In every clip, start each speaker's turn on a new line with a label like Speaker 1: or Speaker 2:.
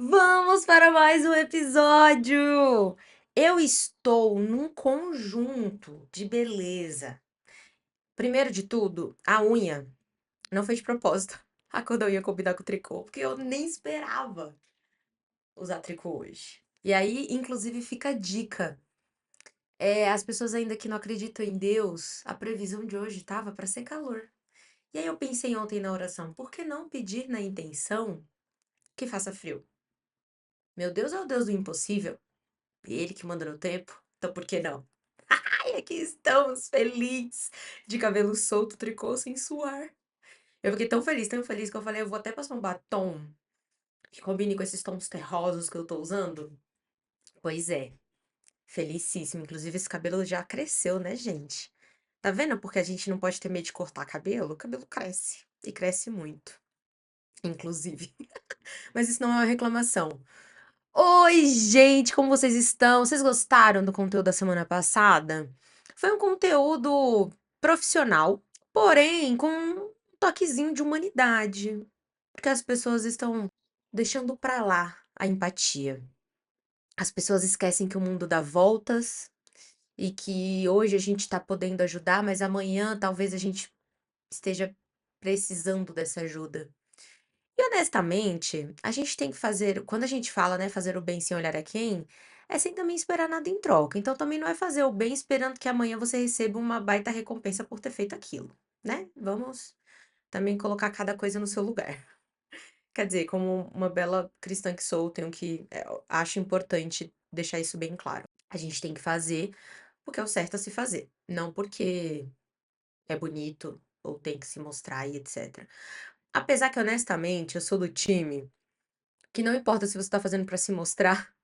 Speaker 1: Vamos para mais um episódio! Eu estou num conjunto de beleza. Primeiro de tudo, a unha não foi de propósito. A cor da unha combinar com o tricô, porque eu nem esperava usar tricô hoje. E aí, inclusive, fica a dica. As pessoas ainda que não acreditam em Deus, a previsão de hoje tava para ser calor. E aí eu pensei ontem na oração, por que não pedir na intenção que faça frio? Meu Deus é o Deus do impossível. Ele que manda no tempo, então por que não? Ai, aqui estamos, feliz, de cabelo solto, tricô sem suar. Eu fiquei tão feliz que eu falei, eu vou até passar um batom que combine com esses tons terrosos que eu tô usando. Pois é, felicíssimo. Inclusive, esse cabelo já cresceu, né, gente? Tá vendo porque a gente não pode ter medo de cortar cabelo? O cabelo cresce, e cresce muito, inclusive. Mas isso não é uma reclamação. Oi, gente, como vocês estão? Vocês gostaram do conteúdo da semana passada? Foi um conteúdo profissional, porém com um toquezinho de humanidade, porque as pessoas estão deixando pra lá a empatia. As pessoas esquecem que o mundo dá voltas e que hoje a gente tá podendo ajudar, mas amanhã talvez a gente esteja precisando dessa ajuda. E honestamente, a gente tem que fazer, quando a gente fala, né, fazer o bem sem olhar a quem, é sem também esperar nada em troca. Então também não é fazer o bem esperando que amanhã você receba uma baita recompensa por ter feito aquilo, né? Vamos também colocar cada coisa no seu lugar. Quer dizer, como uma bela cristã que sou, tenho que, acho importante deixar isso bem claro. A gente tem que fazer porque é o certo a se fazer, não porque é bonito ou tem que se mostrar e etc. Apesar que honestamente eu sou do time que não importa se você tá fazendo pra se mostrar,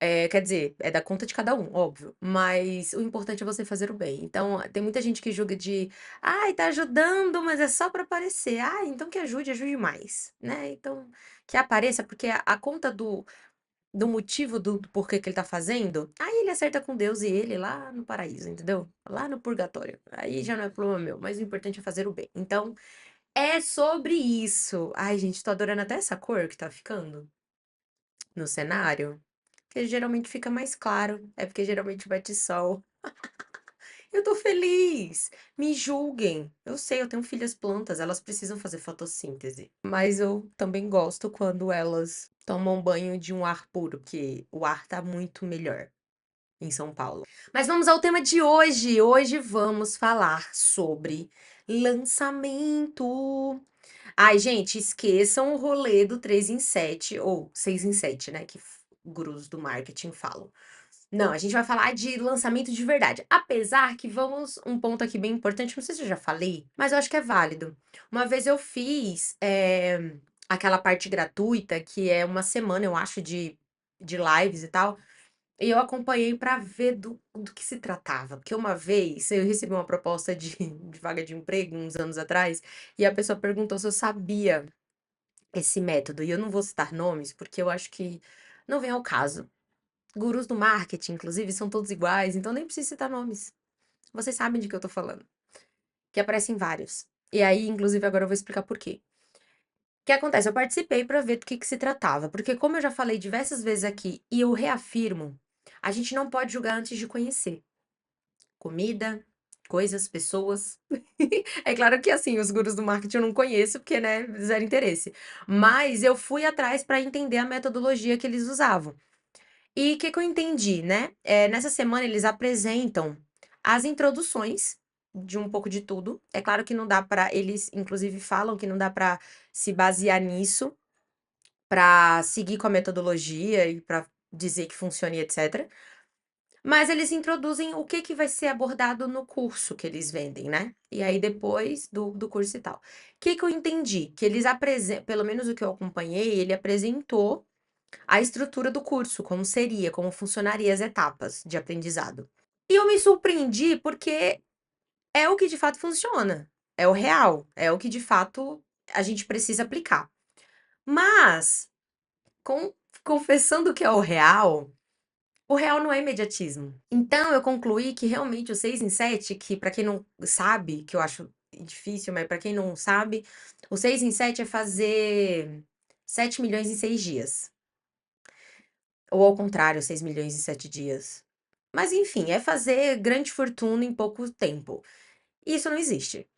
Speaker 1: quer dizer, é da conta de cada um, óbvio, mas o importante é você fazer o bem. Então, tem muita gente que julga de: "Ai, tá ajudando, mas é só pra aparecer". Ah, então que ajude, ajude mais, né. Então, que apareça, porque a conta do motivo do porquê que ele tá fazendo, aí ele acerta com Deus e ele lá no paraíso, entendeu? Lá no purgatório. Aí já não é problema meu, mas o importante é fazer o bem. Então, é sobre isso. Ai, gente, tô adorando até essa cor que tá ficando no cenário. Porque geralmente fica mais claro, é porque geralmente bate sol. Eu tô feliz! Me julguem. Eu sei, eu tenho filhas plantas, elas precisam fazer fotossíntese. Mas eu também gosto quando elas tomam banho de um ar puro, porque o ar tá muito melhor em São Paulo. Mas vamos ao tema de hoje. Hoje vamos falar sobre lançamento. Ai, gente, esqueçam o rolê do 3 em 7 ou 6 em 7, né, que gurus do marketing falam. Não, a gente vai falar de lançamento de verdade. Apesar que vamos um ponto aqui bem importante, não sei se eu já falei, mas eu acho que é válido. Uma vez eu fiz, aquela parte gratuita, que é uma semana, eu acho, de lives e tal, e eu acompanhei pra ver do que se tratava. Porque uma vez eu recebi uma proposta de vaga de emprego, uns anos atrás, e a pessoa perguntou se eu sabia esse método. E eu não vou citar nomes, porque eu acho que não vem ao caso. Gurus do marketing, inclusive, são todos iguais, então nem preciso citar nomes. Vocês sabem de que eu tô falando. Que aparecem vários. E aí, inclusive, agora eu vou explicar por quê. O que acontece? Eu participei pra ver do que se tratava, porque como eu já falei diversas vezes aqui e eu reafirmo, a gente não pode julgar antes de conhecer. Comida, coisas, pessoas. É claro que assim, os gurus do marketing eu não conheço, porque, né, zero interesse. Mas eu fui atrás para entender a metodologia que eles usavam. E o que que eu entendi, né? Nessa semana eles apresentam as introduções de um pouco de tudo. É claro que não dá para, eles inclusive falam que não dá para se basear nisso para seguir com a metodologia e para dizer que funciona e etc. Mas eles introduzem o que que vai ser abordado no curso que eles vendem, né? E aí depois do curso e tal. O que que eu entendi? Que eles apresentam, pelo menos o que eu acompanhei, ele apresentou a estrutura do curso, como seria, como funcionaria as etapas de aprendizado. E eu me surpreendi porque é o que de fato funciona, é o real, é o que de fato a gente precisa aplicar. Mas, com confessando que é o real não é imediatismo. Então eu concluí que realmente o 6 em 7, que para quem não sabe, que eu acho difícil, mas para quem não sabe, o 6 em 7 é fazer 7 milhões em 6 dias. Ou ao contrário, 6 milhões em 7 dias. Mas enfim, é fazer grande fortuna em pouco tempo. Isso não existe.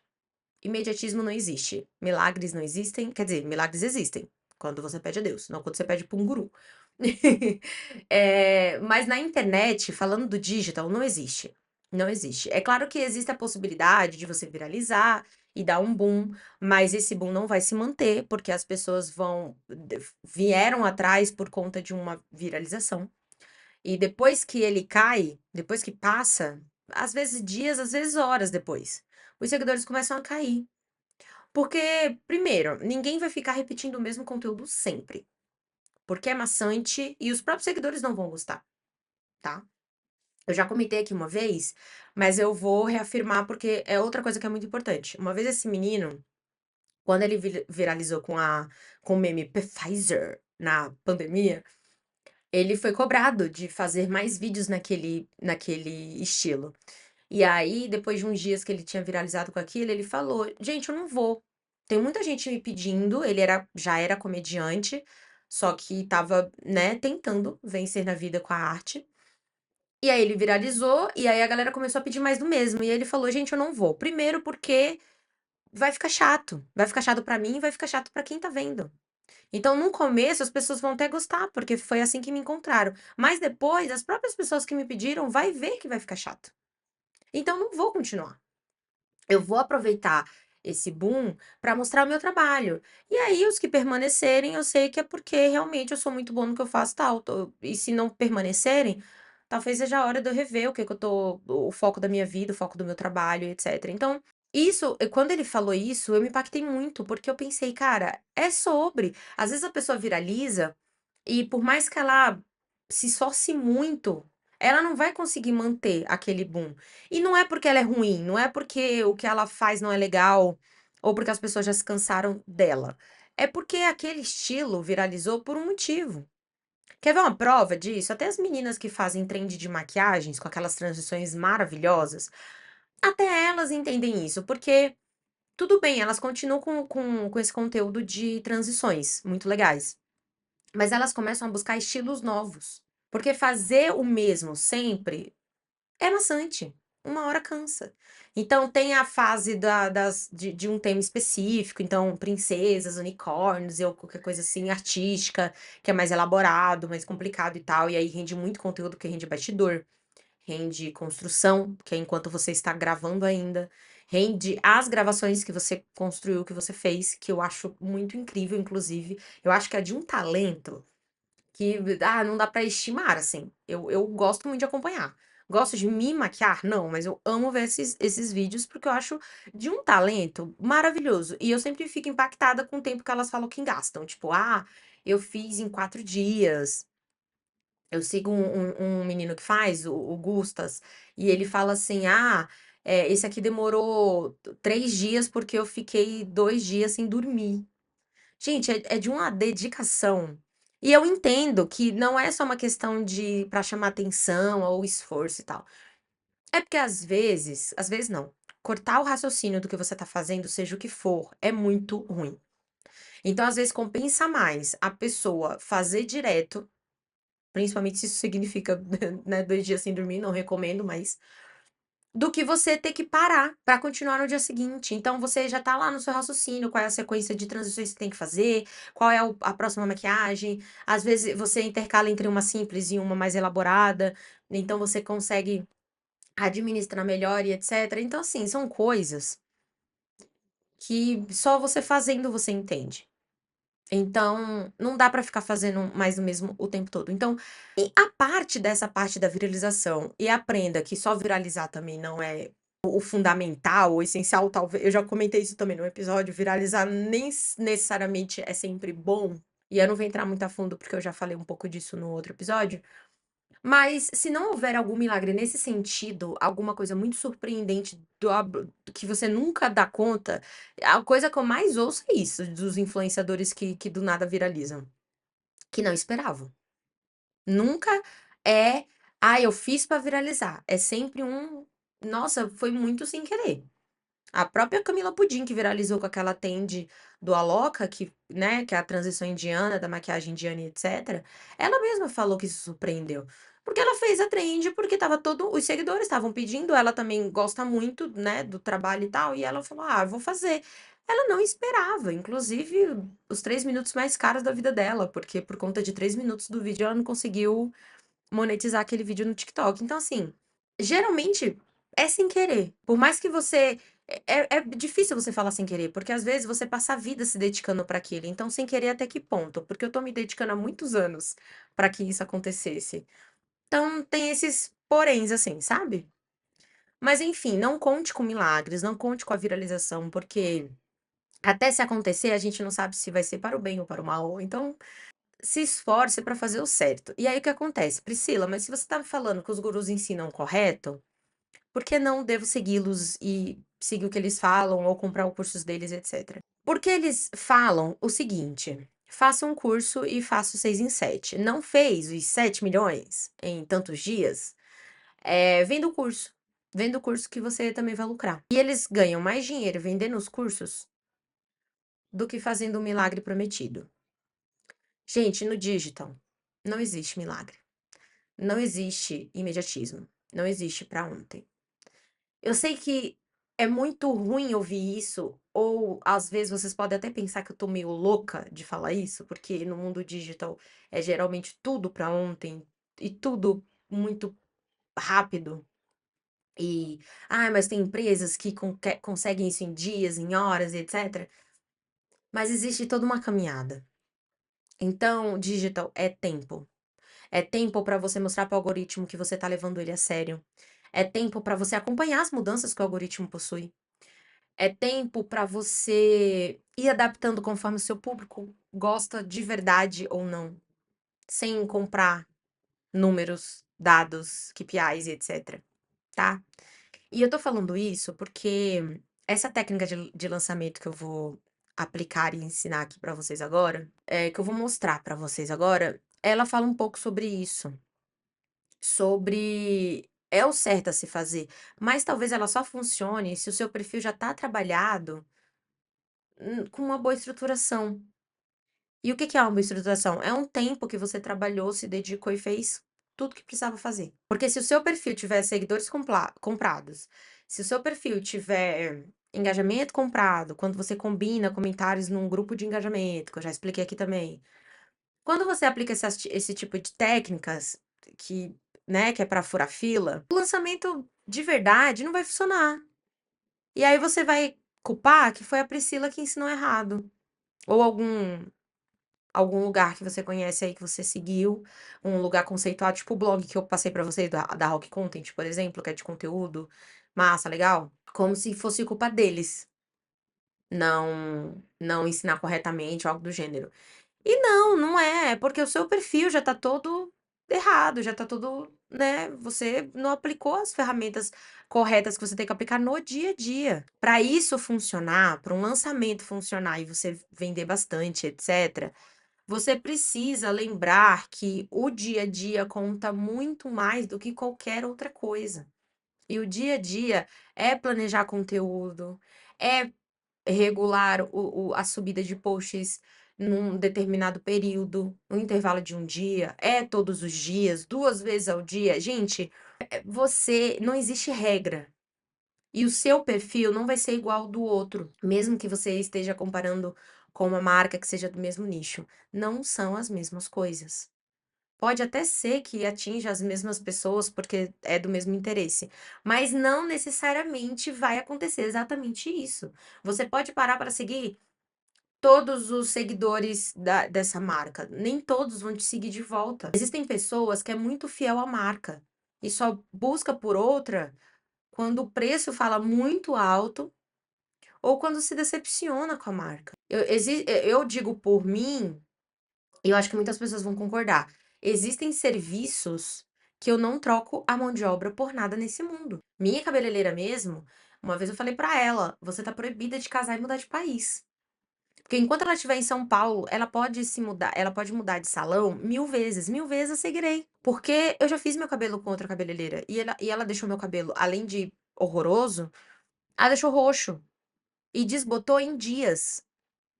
Speaker 1: Imediatismo não existe. Milagres não existem. Quer dizer, milagres existem. Quando você pede a Deus, não quando você pede pra um guru. Mas na internet, falando do digital, não existe. Não existe. É claro que existe a possibilidade de você viralizar e dar um boom, mas esse boom não vai se manter, porque as pessoas vieram atrás por conta de uma viralização. E depois que ele cai, depois que passa, às vezes dias, às vezes horas depois, os seguidores começam a cair. Porque, primeiro, ninguém vai ficar repetindo o mesmo conteúdo sempre, porque é maçante e os próprios seguidores não vão gostar, tá? Eu já comentei aqui uma vez, mas eu vou reafirmar porque é outra coisa que é muito importante. Uma vez esse menino, quando ele viralizou com o meme Pfizer na pandemia, ele foi cobrado de fazer mais vídeos naquele estilo. E aí, depois de uns dias que ele tinha viralizado com aquilo, ele falou: Gente, eu não vou. Tem muita gente me pedindo. Já era comediante, só que tava, né, tentando vencer na vida com a arte. E aí ele viralizou, e aí a galera começou a pedir mais do mesmo. E ele falou: Gente, eu não vou. Primeiro porque vai ficar chato. Vai ficar chato pra mim e vai ficar chato pra quem tá vendo. Então, no começo, as pessoas vão até gostar, porque foi assim que me encontraram. Mas depois, as próprias pessoas que me pediram vai ver que vai ficar chato. Então, não vou continuar. Eu vou aproveitar esse boom para mostrar o meu trabalho. E aí, os que permanecerem, eu sei que é porque realmente eu sou muito bom no que eu faço, tal. E se não permanecerem, talvez seja a hora de eu rever o que que eu tô, o foco da minha vida, o foco do meu trabalho, etc. Então, quando ele falou isso, eu me impactei muito, porque eu pensei, cara, é sobre. Às vezes a pessoa viraliza. E por mais que ela se esforce muito, ela não vai conseguir manter aquele boom. E não é porque ela é ruim, não é porque o que ela faz não é legal, ou porque as pessoas já se cansaram dela. É porque aquele estilo viralizou por um motivo. Quer ver uma prova disso? Até as meninas que fazem trend de maquiagens com aquelas transições maravilhosas, até elas entendem isso, porque tudo bem, elas continuam com esse conteúdo de transições muito legais. Mas elas começam a buscar estilos novos. Porque fazer o mesmo sempre é maçante. Uma hora cansa. Então tem a fase de um tema específico, então princesas, unicórnios ou qualquer coisa assim artística, que é mais elaborado, mais complicado e tal, e aí rende muito conteúdo que rende bastidor, rende construção, que é enquanto você está gravando ainda, rende as gravações que você construiu, que você fez, que eu acho muito incrível, inclusive. Eu acho que é de um talento que, não dá pra estimar, assim. Eu gosto muito de acompanhar. Gosto de me maquiar? Não, mas eu amo ver esses vídeos porque eu acho de um talento maravilhoso. E eu sempre fico impactada com o tempo que elas falam que gastam. Tipo, eu fiz em 4 dias. Eu sigo um menino que faz, o Gustas, e ele fala assim: esse aqui demorou 3 dias porque eu fiquei 2 dias sem dormir. Gente, é de uma dedicação. E eu entendo que não é só uma questão de para chamar atenção ou esforço e tal. É porque às vezes não. Cortar o raciocínio do que você tá fazendo, seja o que for, é muito ruim. Então, às vezes, compensa mais a pessoa fazer direto, principalmente se isso significa, né, 2 dias sem dormir, não recomendo, mas do que você ter que parar para continuar no dia seguinte. Então você já tá lá no seu raciocínio, qual é a sequência de transições que você tem que fazer, qual é a próxima maquiagem. Às vezes você intercala entre uma simples e uma mais elaborada, então você consegue administrar melhor e etc. Então, assim, são coisas que só você fazendo você entende. Então, não dá pra ficar fazendo mais o mesmo o tempo todo. Então, e a parte dessa parte da viralização, e aprenda que só viralizar também não é o fundamental, o essencial, talvez. Eu já comentei isso também no episódio, viralizar nem necessariamente é sempre bom. E eu não vou entrar muito a fundo porque eu já falei um pouco disso no outro episódio. Mas se não houver algum milagre nesse sentido, alguma coisa muito surpreendente que você nunca dá conta, a coisa que eu mais ouço é isso, dos influenciadores que do nada viralizam, que não esperavam. Nunca é, eu fiz pra viralizar. É sempre nossa, foi muito sem querer. A própria Camila Pudim, que viralizou com aquela trend do Aloca, que, né, que é a transição indiana, da maquiagem indiana e etc. Ela mesma falou que se surpreendeu. Porque ela fez a trend, porque tava todo, os seguidores estavam pedindo, ela também gosta muito, né, do trabalho e tal, e ela falou: "Ah, eu vou fazer". Ela não esperava, inclusive os 3 minutos mais caros da vida dela, porque por conta de 3 minutos do vídeo ela não conseguiu monetizar aquele vídeo no TikTok. Então, assim, geralmente é sem querer. Por mais que você. É difícil você falar sem querer, porque às vezes você passa a vida se dedicando para aquilo. Então, sem querer até que ponto? Porque eu tô me dedicando há muitos anos para que isso acontecesse. Então, tem esses poréns, assim, sabe? Mas enfim, não conte com milagres, não conte com a viralização, porque até se acontecer, a gente não sabe se vai ser para o bem ou para o mal. Então, se esforce para fazer o certo. E aí o que acontece? Priscila, mas se você está falando que os gurus ensinam correto, por que não devo segui-los e seguir o que eles falam ou comprar os cursos deles, etc? Porque eles falam o seguinte: faça um curso e faça o 6 em 7. Não fez os 7 milhões em tantos dias? Venda o curso. Venda o curso que você também vai lucrar. E eles ganham mais dinheiro vendendo os cursos do que fazendo o milagre prometido. Gente, no digital não existe milagre. Não existe imediatismo. Não existe para ontem. Eu sei que é muito ruim ouvir isso, ou às vezes vocês podem até pensar que eu tô meio louca de falar isso, porque no mundo digital é geralmente tudo para ontem e tudo muito rápido. E, mas tem empresas que conseguem isso em dias, em horas, etc. Mas existe toda uma caminhada. Então, digital é tempo. É tempo para você mostrar para o algoritmo que você está levando ele a sério. É tempo para você acompanhar as mudanças que o algoritmo possui. É tempo para você ir adaptando conforme o seu público gosta de verdade ou não, sem comprar números, dados, KPIs e etc, tá? E eu tô falando isso porque essa técnica de lançamento que eu vou aplicar e ensinar aqui para vocês agora, que eu vou mostrar para vocês agora, ela fala um pouco sobre isso. Sobre é o certo a se fazer, mas talvez ela só funcione se o seu perfil já está trabalhado, com uma boa estruturação. E o que que é uma boa estruturação? É um tempo que você trabalhou, se dedicou e fez tudo que precisava fazer. Porque se o seu perfil tiver seguidores comprados, se o seu perfil tiver engajamento comprado, quando você combina comentários num grupo de engajamento, que eu já expliquei aqui também, quando você aplica esse tipo de técnicas que, né, que é para furar fila, o lançamento de verdade não vai funcionar. E aí você vai culpar que foi a Priscila que ensinou errado. Ou algum lugar que você conhece aí que você seguiu, um lugar conceituado, tipo o blog que eu passei pra vocês da Rock Content, por exemplo, que é de conteúdo massa, legal, como se fosse culpa deles não ensinar corretamente ou algo do gênero. E não, não é, porque o seu perfil já tá todo errado, já tá todo, né? Você não aplicou as ferramentas corretas que você tem que aplicar no dia a dia. Para isso funcionar, para um lançamento funcionar e você vender bastante, etc., você precisa lembrar que o dia a dia conta muito mais do que qualquer outra coisa. E o dia a dia é planejar conteúdo, é regular a subida de posts num determinado período, no intervalo de um dia, é todos os dias, 2 vezes ao dia. Gente, você não existe regra. E o seu perfil não vai ser igual ao do outro, mesmo que você esteja comparando com uma marca que seja do mesmo nicho. Não são as mesmas coisas. Pode até ser que atinja as mesmas pessoas porque é do mesmo interesse, mas não necessariamente vai acontecer exatamente isso. Você pode parar para seguir todos os seguidores dessa marca, nem todos vão te seguir de volta. Existem pessoas que é muito fiel à marca e só busca por outra quando o preço fala muito alto ou quando se decepciona com a marca. Eu digo por mim, e eu acho que muitas pessoas vão concordar. Existem serviços que eu não troco a mão de obra por nada nesse mundo. Minha cabeleireira mesmo, uma vez eu falei pra ela: você tá proibida de casar e mudar de país. Porque enquanto ela estiver em São Paulo, ela pode se mudar, ela pode mudar de salão 1000 vezes eu seguirei. Porque eu já fiz meu cabelo com outra cabeleireira e ela deixou meu cabelo, além de horroroso, Ela deixou roxo e desbotou em dias.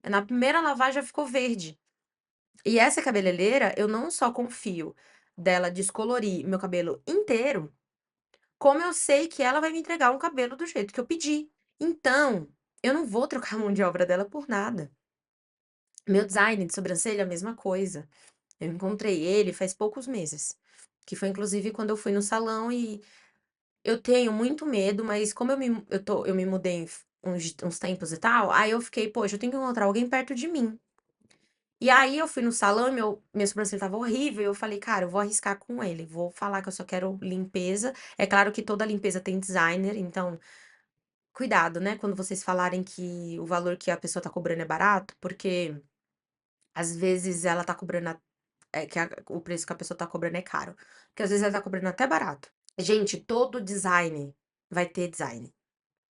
Speaker 1: Na primeira lavagem já ficou verde. E essa cabeleireira, eu não só confio dela descolorir meu cabelo inteiro, como eu sei que ela vai me entregar um cabelo do jeito que eu pedi. Então, eu não vou trocar a mão de obra dela por nada. Meu design de sobrancelha, a mesma coisa. Eu encontrei ele faz poucos meses, que foi inclusive quando eu fui no salão e eu tenho muito medo, mas como eu me mudei uns tempos e tal, aí eu fiquei, poxa, eu tenho que encontrar alguém perto de mim. E aí eu fui no salão e minha sobrancelha estava horrível, e eu falei: "Cara, eu vou arriscar com ele, vou falar que eu só quero limpeza". É claro que toda limpeza tem designer, então cuidado, né, quando vocês falarem que o valor que a pessoa tá cobrando é barato, porque às vezes ela tá cobrando que o preço que a pessoa tá cobrando é caro, porque às vezes ela tá cobrando até barato. Gente, todo design vai ter design.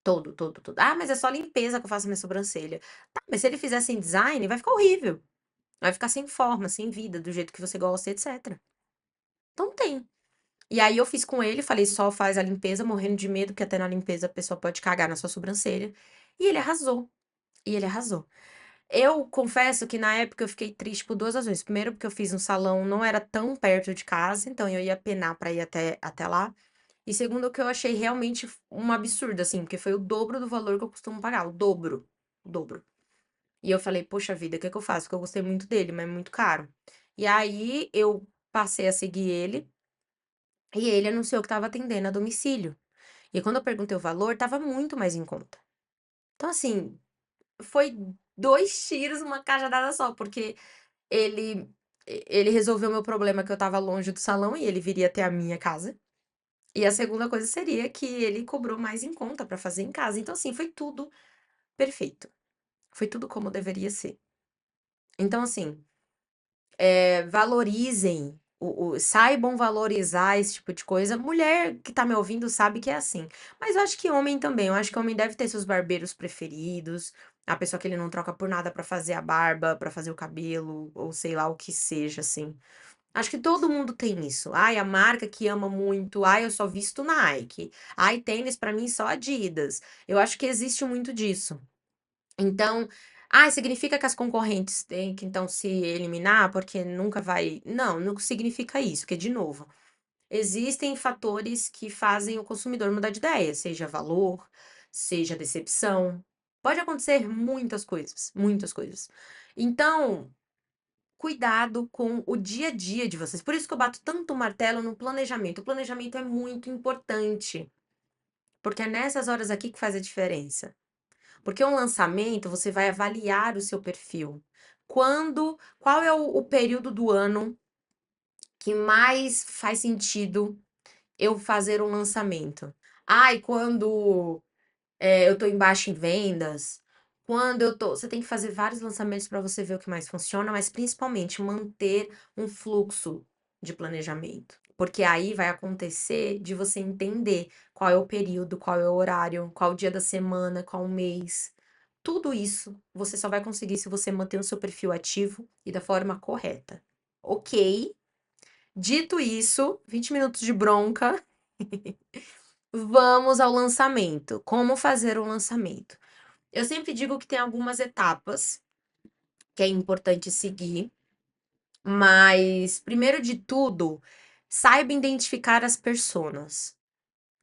Speaker 1: Todo, todo, todo. "Ah, mas é só limpeza que eu faço minha sobrancelha". Tá, mas se ele fizer sem design, vai ficar horrível. Vai ficar sem forma, sem vida, do jeito que você gosta, etc. Então tem. E aí eu fiz com ele, falei: "Só faz a limpeza", morrendo de medo, porque até na limpeza a pessoa pode cagar na sua sobrancelha. E ele arrasou, e ele arrasou. Eu confesso que na época eu fiquei triste por 2 razões. Primeiro, porque eu fiz no salão, não era tão perto de casa, então eu ia penar pra ir até lá. E segundo, que eu achei realmente um absurdo, assim, porque foi o dobro do valor que eu costumo pagar, o dobro, o dobro. E eu falei: "Poxa vida, o que que eu faço?", porque eu gostei muito dele, mas é muito caro. E aí eu passei a seguir ele, e ele anunciou que estava atendendo a domicílio. E quando eu perguntei o valor, estava muito mais em conta. Então, assim, foi 2 tiros numa cajadada só, porque ele ele resolveu meu problema que eu estava longe do salão e ele viria até a minha casa. E a segunda coisa seria que ele cobrou mais em conta para fazer em casa. Então, assim, foi tudo perfeito. Foi tudo como deveria ser. Então, assim, valorizem, saibam valorizar esse tipo de coisa. Mulher que tá me ouvindo sabe que é assim. Mas eu acho que homem também. Eu acho que homem deve ter seus barbeiros preferidos. A pessoa que ele não troca por nada pra fazer a barba, pra fazer o cabelo, ou sei lá o que seja, assim. Acho que todo mundo tem isso. Ai, a marca que ama muito. Ai, eu só visto Nike. Ai, tênis pra mim só Adidas. Eu acho que existe muito disso. Então, significa que as concorrentes têm que então se eliminar porque nunca vai. Não, não significa isso, porque, de novo, existem fatores que fazem o consumidor mudar de ideia, seja valor, seja decepção. Pode acontecer muitas coisas, muitas coisas. Então, cuidado com o dia a dia de vocês. Por isso que eu bato tanto o martelo no planejamento. O planejamento é muito importante, porque é nessas horas aqui que faz a diferença. Porque um lançamento, você vai avaliar o seu perfil. Qual é o período do ano que mais faz sentido eu fazer um lançamento? Ai, quando eu tô embaixo em vendas, quando eu tô. Você tem que fazer vários lançamentos para você ver o que mais funciona, mas principalmente manter um fluxo de planejamento. Porque aí vai acontecer de você entender qual é o período, qual é o horário, qual o dia da semana, qual o mês. Tudo isso você só vai conseguir se você manter o seu perfil ativo e da forma correta. Ok? Dito isso, 20 minutos de bronca, vamos ao lançamento. Como fazer um lançamento? Eu sempre digo que tem algumas etapas que é importante seguir, mas primeiro de tudo, saiba identificar as personas.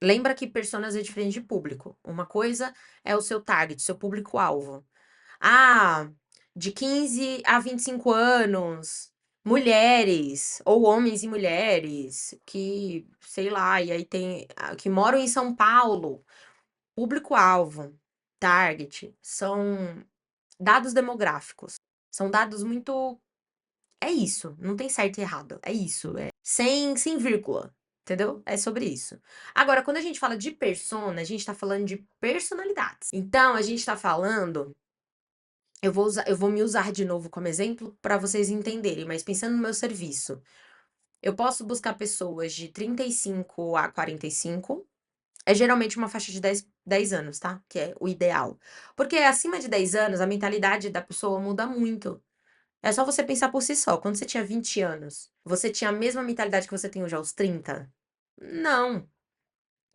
Speaker 1: Lembra que personas é diferente de público. Uma coisa é o seu target, seu público-alvo. Ah, de 15 a 25 anos, mulheres, ou homens e mulheres, que, sei lá, e aí tem, que moram em São Paulo. Público-alvo, target, são dados demográficos. São dados muito. É isso, não tem certo e errado. É isso, sem vírgula. Entendeu? É sobre isso. Agora, quando a gente fala de persona, a gente tá falando de personalidades. Então, a gente tá falando. Eu vou me usar de novo como exemplo para vocês entenderem, mas pensando no meu serviço, eu posso buscar pessoas de 35 a 45. É geralmente uma faixa de dez anos, tá? Que é o ideal. Porque acima de 10 anos, a mentalidade da pessoa muda muito. É só você pensar por si só. Quando você tinha 20 anos, você tinha a mesma mentalidade que você tem hoje aos 30? Não.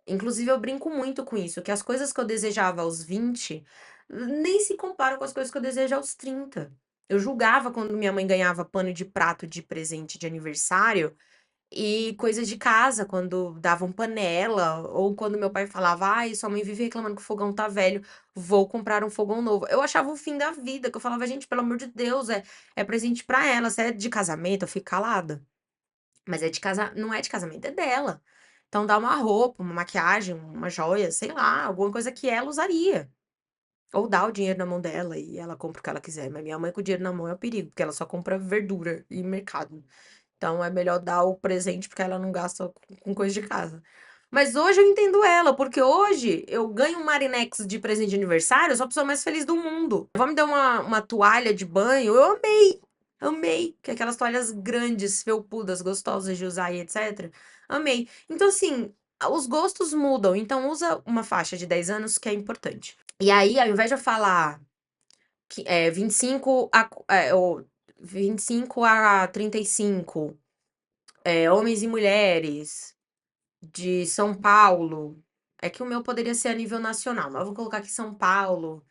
Speaker 1: Inclusive, eu brinco muito com isso, que as coisas que eu desejava aos 20 nem se comparam com as coisas que eu desejo aos 30. Eu julgava quando minha mãe ganhava pano de prato de presente de aniversário e coisas de casa, quando davam panela, ou quando meu pai falava: ai, sua mãe vive reclamando que o fogão tá velho, vou comprar um fogão novo. Eu achava o fim da vida, que eu falava, gente, pelo amor de Deus, é presente pra ela. Se é de casamento, eu fico calada. Mas é de casa, não é de casamento, é dela. Então dá uma roupa, uma maquiagem, uma joia, sei lá, alguma coisa que ela usaria. Ou dá o dinheiro na mão dela e ela compra o que ela quiser. Mas minha mãe com o dinheiro na mão é o perigo, porque ela só compra verdura e mercado. Então é melhor dar o presente porque ela não gasta com coisa de casa. Mas hoje eu entendo ela, porque hoje eu ganho um Marinex de presente de aniversário, eu sou a pessoa mais feliz do mundo. Vão me dar uma toalha de banho, eu amei. Amei. Que é aquelas toalhas grandes, felpudas, gostosas de usar e etc. Amei. Então, assim, os gostos mudam. Então, usa uma faixa de 10 anos que é importante. E aí, ao invés de eu falar que é 25 ou 25 a 35 homens e mulheres de São Paulo. É que o meu poderia ser a nível nacional, mas eu vou colocar aqui São Paulo,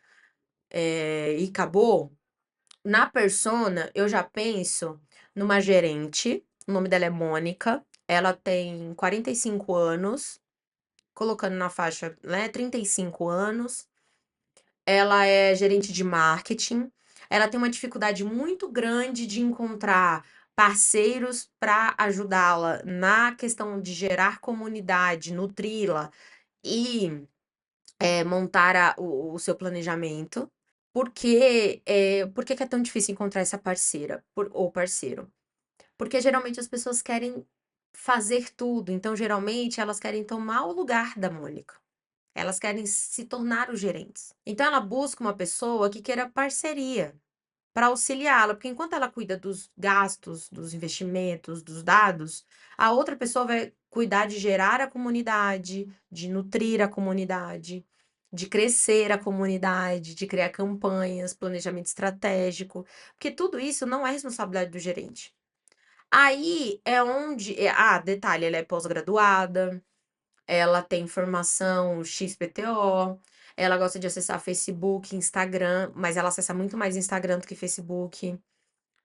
Speaker 1: e acabou. Na persona, eu já penso numa gerente. O nome dela é Mônica. Ela tem 45 anos, colocando na faixa, né, 35 anos. Ela é gerente de marketing. Ela tem uma dificuldade muito grande de encontrar parceiros para ajudá-la na questão de gerar comunidade, nutri-la e montar o seu planejamento. Por que que é tão difícil encontrar essa parceira ou parceiro? Porque geralmente as pessoas querem fazer tudo, então geralmente elas querem tomar o lugar da Mônica. Elas querem se tornar os gerentes. Então ela busca uma pessoa que queira parceria para auxiliá-la, porque enquanto ela cuida dos gastos, dos investimentos, dos dados, a outra pessoa vai cuidar de gerar a comunidade, de nutrir a comunidade, de crescer a comunidade, de criar campanhas, planejamento estratégico, porque tudo isso não é responsabilidade do gerente. Aí é onde, detalhe, ela é pós-graduada, ela tem formação XPTO, ela gosta de acessar Facebook, Instagram, mas ela acessa muito mais Instagram do que Facebook.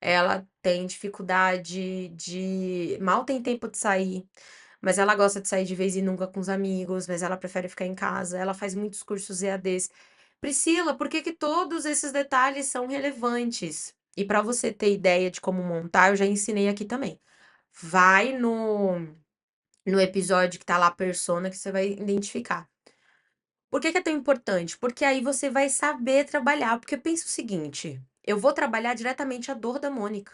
Speaker 1: Ela tem dificuldade de mal tem tempo de sair, mas ela gosta de sair de vez em nunca com os amigos, mas ela prefere ficar em casa. Ela faz muitos cursos EADs. Priscila, por que que todos esses detalhes são relevantes? E para você ter ideia de como montar, eu já ensinei aqui também. Vai no episódio que tá lá a persona que você vai identificar. Por que que é tão importante? Porque aí você vai saber trabalhar. Porque pensa o seguinte: eu vou trabalhar diretamente a dor da Mônica.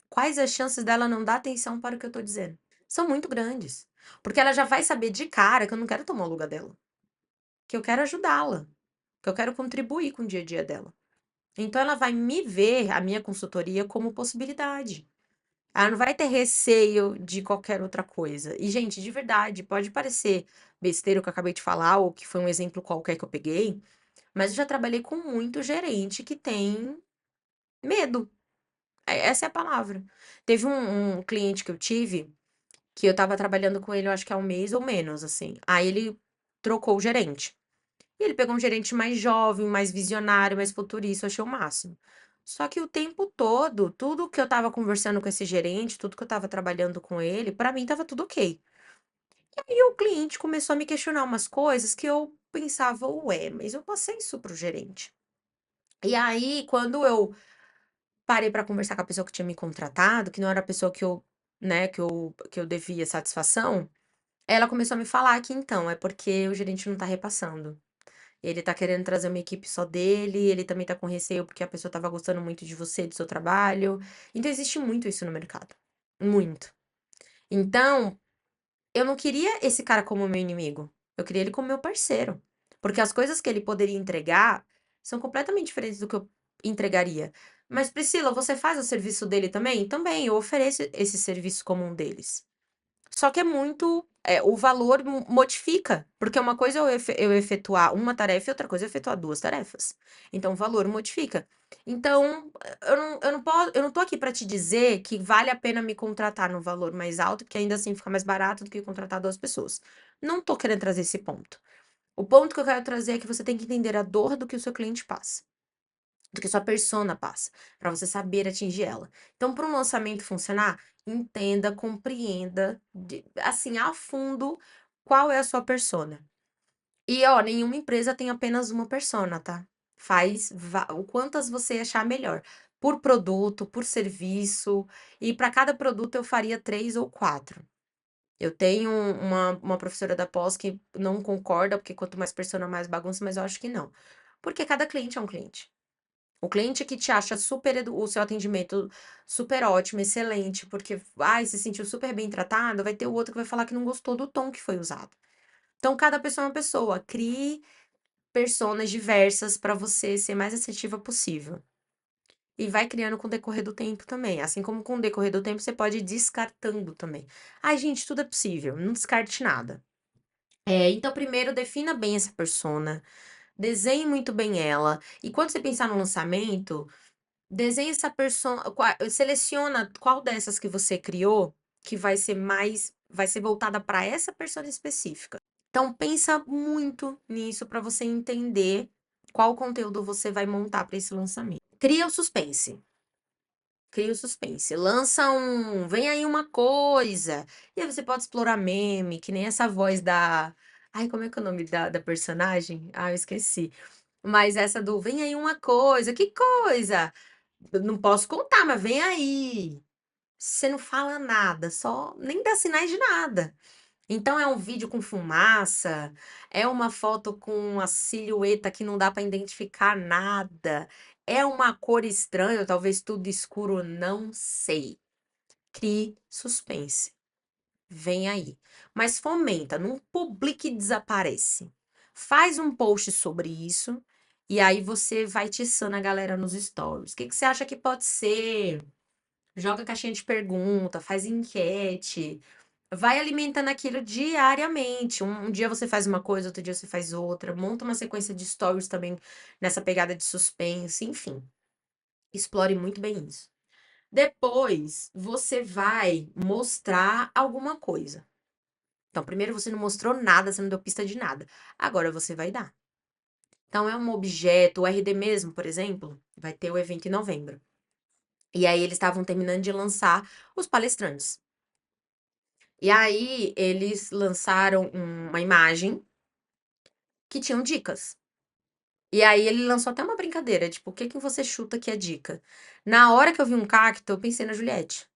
Speaker 1: Quais as chances dela não dar atenção para o que eu tô dizendo? São muito grandes. Porque ela já vai saber de cara que eu não quero tomar o lugar dela, que eu quero ajudá-la, que eu quero contribuir com o dia a dia dela. Então ela vai me ver, a minha consultoria, como possibilidade. Ela não vai ter receio de qualquer outra coisa. E, gente, de verdade, pode parecer besteira o que eu acabei de falar, ou que foi um exemplo qualquer que eu peguei, mas eu já trabalhei com muito gerente que tem medo. Essa é a palavra. Teve um cliente que eu tive, que eu tava trabalhando com ele, eu acho que há um mês ou menos, assim. Aí ele trocou o gerente. E ele pegou um gerente mais jovem, mais visionário, mais futurista, eu achei o máximo. Só que o tempo todo, tudo que eu tava conversando com esse gerente, tudo que eu tava trabalhando com ele, pra mim tava tudo ok. E o cliente começou a me questionar umas coisas que eu pensava, ué, mas eu passei isso pro gerente. E aí, quando eu parei pra conversar com a pessoa que tinha me contratado, que não era a pessoa que eu, né, que eu devia satisfação, ela começou a me falar que então, é porque o gerente não tá repassando. Ele tá querendo trazer uma equipe só dele, ele também tá com receio porque a pessoa estava gostando muito de você, do seu trabalho. Então existe muito isso no mercado, muito. Então, eu não queria esse cara como meu inimigo, eu queria ele como meu parceiro, porque as coisas que ele poderia entregar são completamente diferentes do que eu entregaria. Mas Priscila, você faz o serviço dele também? Também, eu ofereço esse serviço como um deles. Só que é muito o valor modifica, porque uma coisa é eu efetuar uma tarefa e outra coisa é efetuar duas tarefas. Então, o valor modifica. Então, eu não tô aqui para te dizer que vale a pena me contratar no valor mais alto, porque ainda assim fica mais barato do que contratar duas pessoas. Não tô querendo trazer esse ponto. O ponto que eu quero trazer é que você tem que entender a dor do que o seu cliente passa, do que sua persona passa, para você saber atingir ela. Então, para um lançamento funcionar, entenda, compreenda, assim, a fundo qual é a sua persona. E, ó, nenhuma empresa tem apenas uma persona, tá? Faz o quantas você achar melhor. Por produto, por serviço, e para cada produto eu faria 3 ou 4. Eu tenho uma professora da pós que não concorda, porque quanto mais persona, mais bagunça, mas eu acho que não. Porque cada cliente é um cliente. O cliente que te acha o seu atendimento super ótimo, excelente, porque, ai, se sentiu super bem tratado, vai ter o outro que vai falar que não gostou do tom que foi usado. Então, cada pessoa é uma pessoa. Crie personas diversas para você ser mais assertiva possível. E vai criando com o decorrer do tempo também. Assim como com o decorrer do tempo, você pode ir descartando também. Ai, gente, tudo é possível. Não descarte nada. Então, primeiro, defina bem essa persona. Desenhe muito bem ela. E quando você pensar no lançamento, desenhe essa persona. Seleciona qual dessas que você criou que vai ser voltada para essa persona específica. Então, pensa muito nisso para você entender qual conteúdo você vai montar para esse lançamento. Cria o suspense. Cria o suspense. Lança um. Vem aí uma coisa. E aí você pode explorar meme, que nem essa voz da. Ai, como é que é o nome da personagem? Ah, eu esqueci. Mas essa do vem aí uma coisa. Que coisa? Eu não posso contar, mas vem aí. Você não fala nada, só nem dá sinais de nada. Então é um vídeo com fumaça, é uma foto com a silhueta que não dá para identificar nada, é uma cor estranha, talvez tudo escuro, não sei. Crie suspense. Vem aí. Mas fomenta, não publique e desaparece. Faz um post sobre isso e aí você vai tiçando a galera nos stories. O que que você acha que pode ser? Joga caixinha de pergunta, faz enquete. Vai alimentando aquilo diariamente. Um dia você faz uma coisa, outro dia você faz outra. Monta uma sequência de stories também nessa pegada de suspense, enfim. Explore muito bem isso. Depois, você vai mostrar alguma coisa. Então, primeiro você não mostrou nada, você não deu pista de nada. Agora você vai dar. Então, é um objeto, o RD mesmo, por exemplo, vai ter o evento em novembro. E aí, eles estavam terminando de lançar os palestrantes. E aí, eles lançaram uma imagem que tinham dicas. E aí ele lançou até uma brincadeira, tipo, o que que você chuta que é dica? Na hora que eu vi um cacto, eu pensei na Juliette,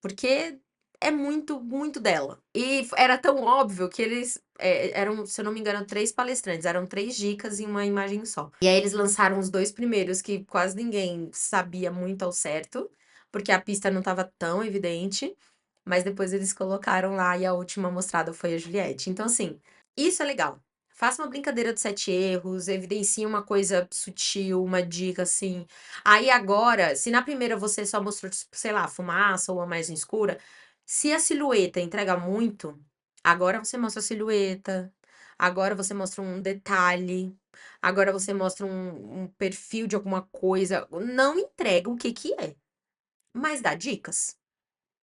Speaker 1: porque é muito, muito dela. E era tão óbvio que eles eram, se eu não me engano, 3 palestrantes, eram 3 dicas em uma imagem só. E aí eles lançaram os 2 primeiros que quase ninguém sabia muito ao certo, porque a pista não estava tão evidente, mas depois eles colocaram lá e a última mostrada foi a Juliette. Então, assim, isso é legal. Faça uma brincadeira dos 7 erros, evidencie uma coisa sutil, uma dica assim. Aí agora, se na primeira você só mostrou, tipo, sei lá, fumaça ou a mais escura, se a silhueta entrega muito, agora você mostra a silhueta, agora você mostra um detalhe, agora você mostra um perfil de alguma coisa. Não entrega o que que é, mas dá dicas.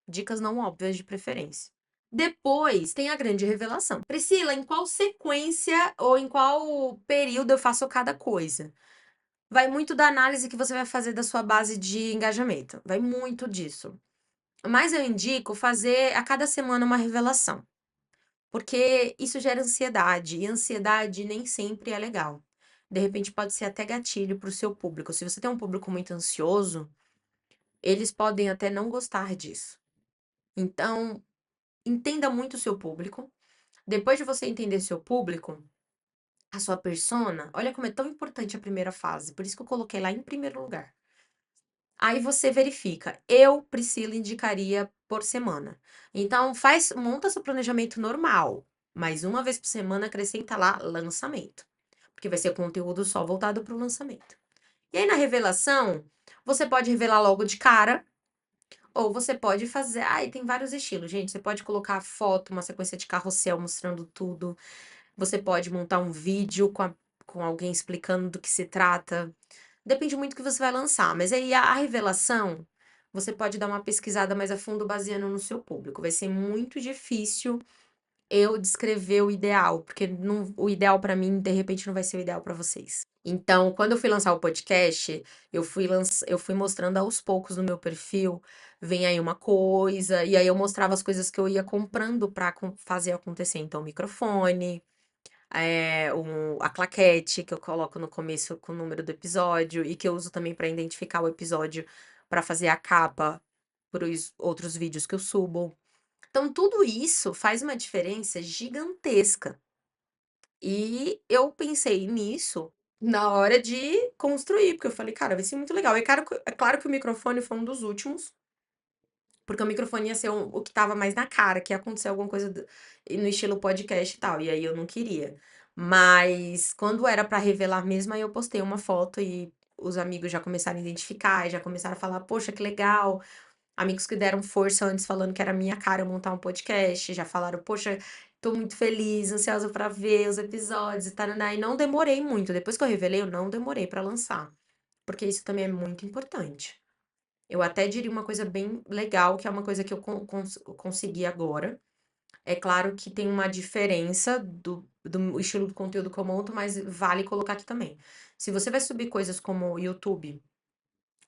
Speaker 1: Dicas não óbvias de preferência. Depois tem a grande revelação. Priscila, em qual sequência ou em qual período eu faço cada coisa? Vai muito da análise que você vai fazer da sua base de engajamento. Vai muito disso. Mas eu indico fazer a cada semana uma revelação, porque isso gera ansiedade, e ansiedade nem sempre é legal. De repente pode ser até gatilho para o seu público. Se você tem um público muito ansioso, eles podem até não gostar disso. Então, entenda muito o seu público. Depois de você entender seu público, a sua persona, olha como é tão importante a primeira fase, por isso que eu coloquei lá em primeiro lugar. Aí você verifica, eu, Priscila, indicaria por semana. Então monta seu planejamento normal, mas uma vez por semana acrescenta lá lançamento, porque vai ser conteúdo só voltado para o lançamento. E aí na revelação, você pode revelar logo de cara, Ou você pode fazer ai, tem vários estilos, gente, você pode colocar foto, uma sequência de carrossel mostrando tudo, você pode montar um vídeo com alguém explicando do que se trata, depende muito do que você vai lançar, mas aí a revelação, você pode dar uma pesquisada mais a fundo baseando no seu público, vai ser muito difícil eu descrever o ideal, porque não o ideal pra mim, de repente, não vai ser o ideal pra vocês. Então, quando eu fui lançar o podcast, eu fui mostrando aos poucos no meu perfil, vem aí uma coisa, e aí eu mostrava as coisas que eu ia comprando pra fazer acontecer. Então, o microfone, a claquete que eu coloco no começo com o número do episódio e que eu uso também pra identificar o episódio pra fazer a capa para os outros vídeos que eu subo. Então, tudo isso faz uma diferença gigantesca. E eu pensei nisso na hora de construir, porque eu falei, cara, vai ser muito legal. É claro que o microfone foi um dos últimos, porque o microfone ia ser o que estava mais na cara, que ia acontecer alguma coisa no estilo podcast e tal, e aí eu não queria. Mas quando era pra revelar mesmo, aí eu postei uma foto e os amigos já começaram a identificar, e já começaram a falar, poxa, que legal. Amigos que deram força antes falando que era minha cara montar um podcast, já falaram: "Poxa, tô muito feliz, ansiosa pra ver os episódios e taraná", e não demorei muito, depois que eu revelei, eu não demorei pra lançar, porque isso também é muito importante. Eu até diria uma coisa bem legal, que é uma coisa que eu consegui agora. É claro que tem uma diferença do estilo do conteúdo que eu monto, mas vale colocar aqui também. Se você vai subir coisas como o YouTube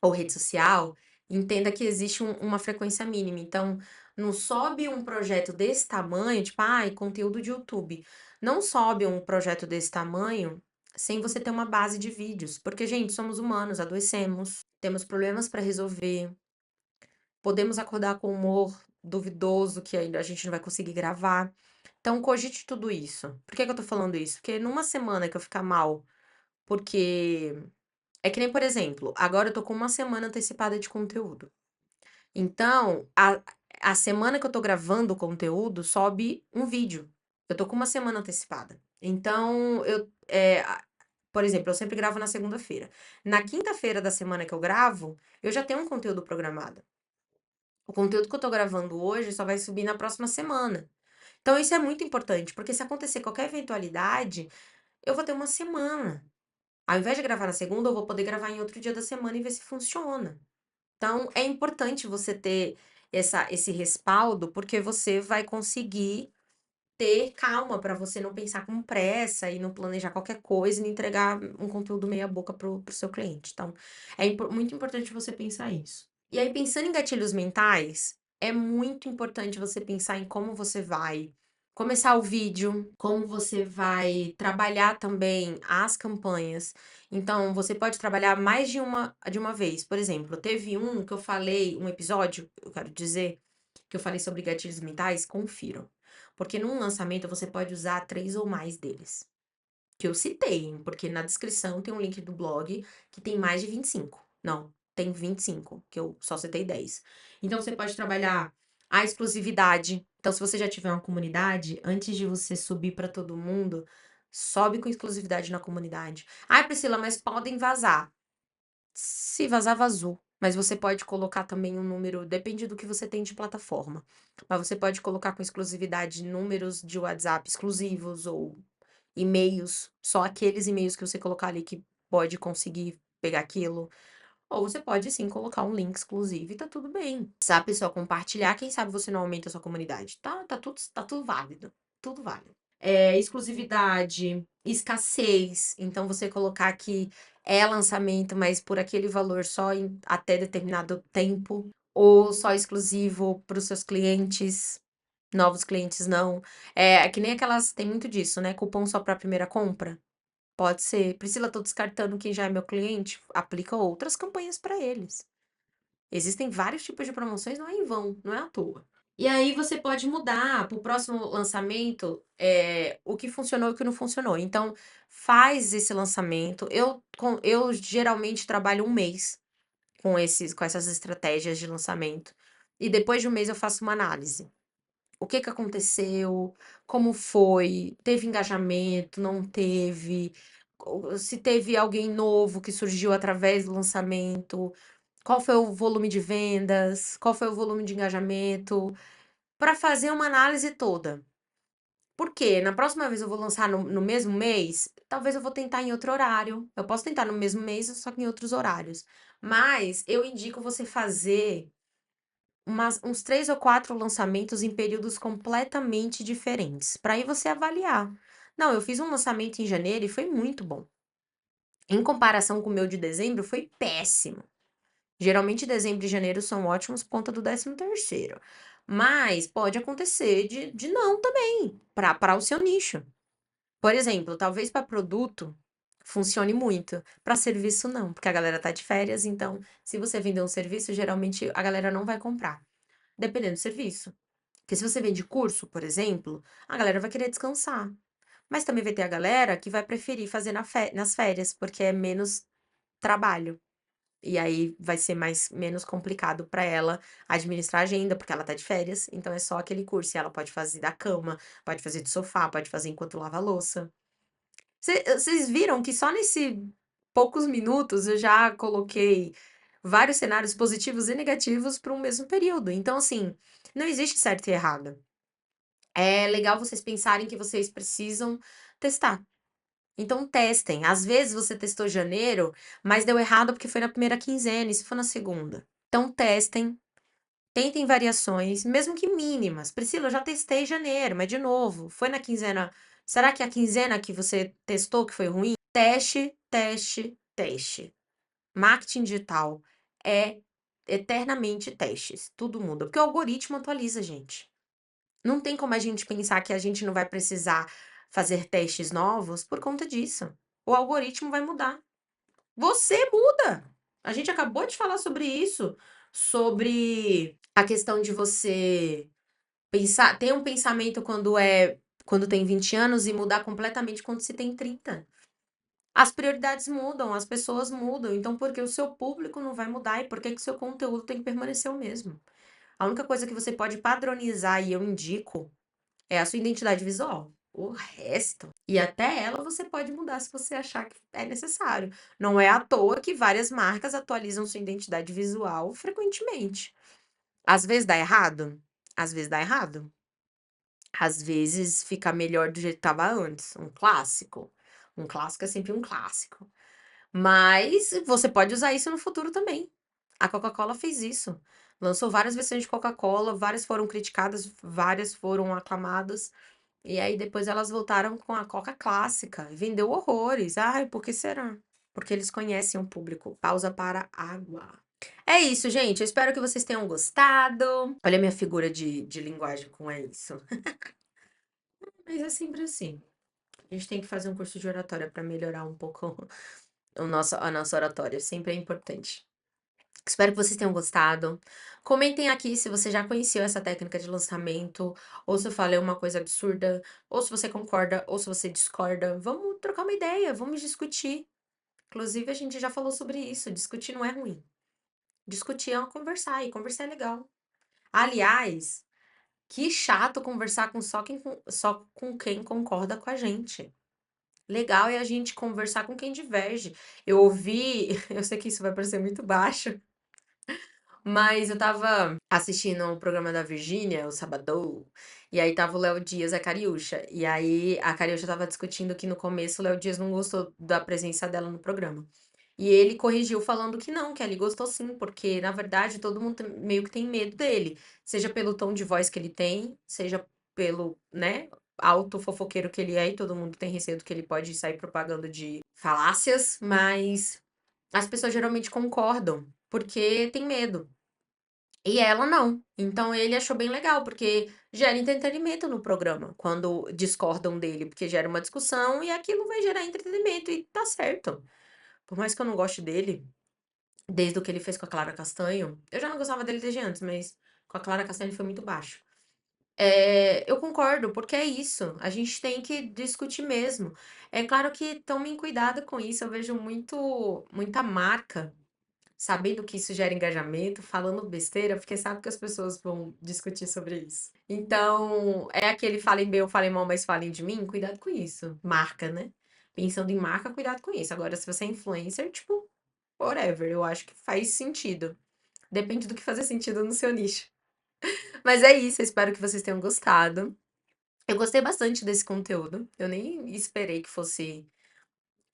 Speaker 1: ou rede social, entenda que existe uma frequência mínima. Então, não sobe um projeto desse tamanho, tipo, ai, conteúdo de YouTube. Não sobe um projeto desse tamanho sem você ter uma base de vídeos. Porque, gente, somos humanos, adoecemos, temos problemas para resolver, podemos acordar com humor duvidoso que ainda a gente não vai conseguir gravar. Então, cogite tudo isso. Por que que eu tô falando isso? Porque numa semana que eu ficar mal, porque é que nem, por exemplo, agora eu tô com uma semana antecipada de conteúdo. Então, a semana que eu tô gravando o conteúdo, sobe um vídeo. Eu tô com uma semana antecipada. Então, por exemplo, eu sempre gravo na segunda-feira. Na quinta-feira da semana que eu gravo, eu já tenho um conteúdo programado. O conteúdo que eu tô gravando hoje só vai subir na próxima semana. Então, isso é muito importante, porque se acontecer qualquer eventualidade, eu vou ter uma semana. Ao invés de gravar na segunda, eu vou poder gravar em outro dia da semana e ver se funciona. Então, é importante você ter esse respaldo, porque você vai conseguir ter calma para você não pensar com pressa e não planejar qualquer coisa e não entregar um conteúdo meia boca pro seu cliente. Então, é muito importante você pensar isso. E aí, pensando em gatilhos mentais, é muito importante você pensar em como você vai começar o vídeo, como você vai trabalhar também as campanhas. Então, você pode trabalhar mais de uma vez. Por exemplo, teve um que eu falei, um episódio, eu quero dizer, que eu falei sobre gatilhos mentais, confiram. Porque num lançamento você pode usar 3 ou mais deles. Que eu citei, hein, porque na descrição tem um link do blog que tem mais de 25. Não, tem 25, que eu só citei 10. Então você pode trabalhar a exclusividade. Então, se você já tiver uma comunidade, antes de você subir para todo mundo, sobe com exclusividade na comunidade. Ai, Priscila, mas podem vazar. Se vazar, vazou. Mas você pode colocar também um número, depende do que você tem de plataforma. Mas você pode colocar com exclusividade números de WhatsApp exclusivos ou e-mails, só aqueles e-mails que você colocar ali que pode conseguir pegar aquilo. Ou você pode sim colocar um link exclusivo e tá tudo bem. Se a pessoa compartilhar, quem sabe você não aumenta a sua comunidade. Tá tudo válido. Tudo válido. Exclusividade, escassez. Então, você colocar que é lançamento, mas por aquele valor só até determinado tempo. Ou só exclusivo para os seus clientes. Novos clientes não. É que nem aquelas. Tem muito disso, né? Cupom só para a primeira compra. Pode ser. Priscila, tô descartando quem já é meu cliente. Aplica outras campanhas para eles. Existem vários tipos de promoções, não é em vão, não é à toa. E aí você pode mudar para o próximo lançamento, o que funcionou e o que não funcionou. Então, faz esse lançamento. Eu geralmente trabalho um mês com essas estratégias de lançamento. E depois de um mês eu faço uma análise. O que que aconteceu? Como foi? Teve engajamento? Não teve? Se teve alguém novo que surgiu através do lançamento? qual foi o volume de vendas, qual foi o volume de engajamento, para fazer uma análise toda. Por quê? Na próxima vez eu vou lançar no mesmo mês, talvez eu vou tentar em outro horário. Eu posso tentar no mesmo mês, só que em outros horários. Mas eu indico você fazer uns 3 ou 4 lançamentos em períodos completamente diferentes, para aí você avaliar. Não, eu fiz um lançamento em janeiro e foi muito bom. Em comparação com o meu de dezembro, foi péssimo. Geralmente dezembro e janeiro são ótimos por conta do 13º. Mas pode acontecer de não também, para o seu nicho. Por exemplo, talvez para produto funcione muito, para serviço não, porque a galera tá de férias, então se você vender um serviço, geralmente a galera não vai comprar, dependendo do serviço. Porque se você vende curso, por exemplo, a galera vai querer descansar. Mas também vai ter a galera que vai preferir fazer nas férias, porque é menos trabalho. E aí vai ser menos complicado para ela administrar a agenda, porque ela tá de férias, então é só aquele curso. E ela pode fazer da cama, pode fazer do sofá, pode fazer enquanto lava a louça. Vocês viram que só nesse poucos minutos eu já coloquei vários cenários positivos e negativos para um mesmo período. Então, assim, não existe certo e errado. É legal vocês pensarem que vocês precisam testar. Então testem. Às vezes você testou janeiro, mas deu errado porque foi na primeira quinzena, e se for na segunda. Então testem, tentem variações, mesmo que mínimas. Priscila, eu já testei janeiro, mas de novo, foi na quinzena. Será que a quinzena que você testou que foi ruim? Teste, teste, teste. Marketing digital é eternamente testes. Tudo muda, porque o algoritmo atualiza, gente. Não tem como a gente pensar que a gente não vai precisar fazer testes novos por conta disso. O algoritmo vai mudar. Você muda. A gente acabou de falar sobre isso, sobre a questão de você pensar, ter um pensamento quando tem 20 anos e mudar completamente quando se tem 30. As prioridades mudam, as pessoas mudam, então por que o seu público não vai mudar e por que que o seu conteúdo tem que permanecer o mesmo? A única coisa que você pode padronizar e eu indico é a sua identidade visual. O resto, e até ela você pode mudar se você achar que é necessário. Não é à toa que várias marcas atualizam sua identidade visual frequentemente. Às vezes dá errado? Às vezes dá errado. Às vezes fica melhor do jeito que estava antes. Um clássico. Um clássico é sempre um clássico. Mas você pode usar isso no futuro também. A Coca-Cola fez isso. Lançou várias versões de Coca-Cola, várias foram criticadas, várias foram aclamadas. E aí depois elas voltaram com a Coca clássica. E vendeu horrores. Ai, por que será? Porque eles conhecem o público. Pausa para água. É isso, gente. Eu espero que vocês tenham gostado. Olha a minha figura de linguagem com é isso. Mas é sempre assim. A gente tem que fazer um curso de oratória para melhorar um pouco a nossa oratória. Sempre é importante. Espero que vocês tenham gostado. Comentem aqui se você já conheceu essa técnica de lançamento, ou se eu falei uma coisa absurda, ou se você concorda, ou se você discorda. Vamos trocar uma ideia, vamos discutir. Inclusive, a gente já falou sobre isso. Discutir não é ruim. Discutir é conversar, e conversar é legal. Aliás, que chato conversar com só com quem concorda com a gente. Legal é a gente conversar com quem diverge. Eu ouvi, eu sei que isso vai parecer muito baixo, mas eu estava assistindo o programa da Virgínia, o Sabadão, e aí tava o Léo Dias e a Cariúcha. E aí a Cariúcha estava discutindo que no começo o Léo Dias não gostou da presença dela no programa. E ele corrigiu falando que não, que ele gostou sim, porque na verdade todo mundo meio que tem medo dele, seja pelo tom de voz que ele tem, seja pelo, né, alto fofoqueiro que ele é, e todo mundo tem receio do que ele pode sair propagando de falácias, mas as pessoas geralmente concordam, porque tem medo. E ela não. Então ele achou bem legal, porque gera entretenimento no programa, quando discordam dele, porque gera uma discussão e aquilo vai gerar entretenimento, e tá certo. Por mais que eu não goste dele, desde o que ele fez com a Clara Castanho, eu já não gostava dele desde antes, mas com a Clara Castanho ele foi muito baixo. Eu concordo, porque é isso, a gente tem que discutir mesmo. É claro que tomem cuidado com isso, eu vejo muita marca sabendo que isso gera engajamento, falando besteira, porque sabe que as pessoas vão discutir sobre isso. Então, é aquele falem bem ou falem mal, mas falem de mim, cuidado com isso. Marca, né? Pensando em marca, cuidado com isso. Agora, se você é influencer, tipo, whatever, eu acho que faz sentido. Depende do que fazer sentido no seu nicho. Mas é isso, eu espero que vocês tenham gostado. Eu gostei bastante desse conteúdo. Eu nem esperei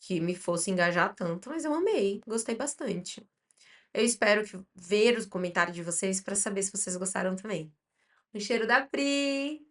Speaker 1: que me fosse engajar tanto, mas eu amei, gostei bastante. Eu espero ver os comentários de vocês para saber se vocês gostaram também. Um cheiro da Pri!